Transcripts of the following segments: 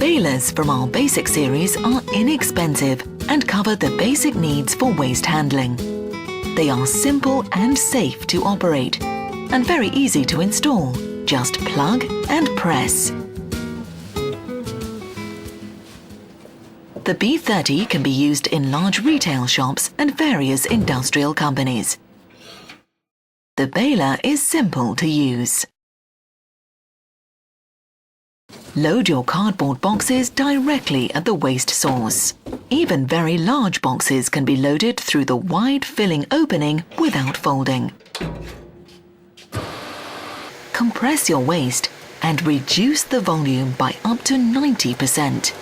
Balers from our basic series are inexpensive and cover the basic needs for waste handling. They are simple and safe to operate and very easy to install. Just plug and press. The B30 can be used in large retail shops and various industrial companies. The baler is simple to use. Load your cardboard boxes directly at the waste source. Even very large boxes can be loaded through the wide filling opening without folding. Compress your waste and reduce the volume by up to 90%.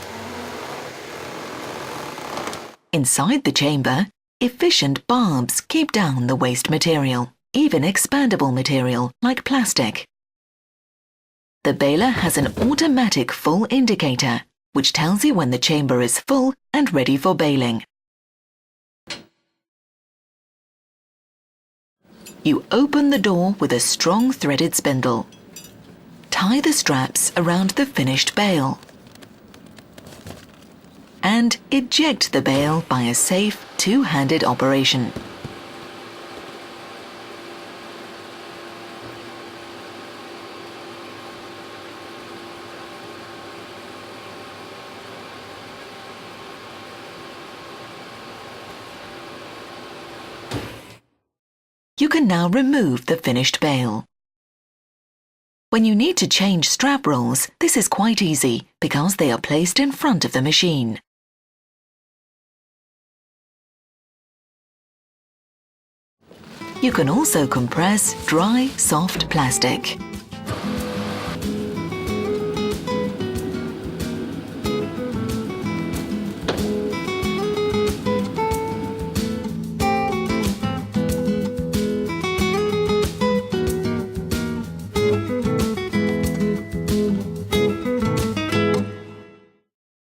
Inside the chamber, efficient barbs keep down the waste material, even expandable material like plastic. The baler has an automatic full indicator, which tells you when the chamber is full and ready for baling. You open the door with a strong threaded spindle. Tie the straps around the finished bale and eject the bale by a safe two-handed operation. You can now remove the finished bale. When you need to change strap rolls, this is quite easy because they are placed in front of the machine. You can also compress dry, soft plastic.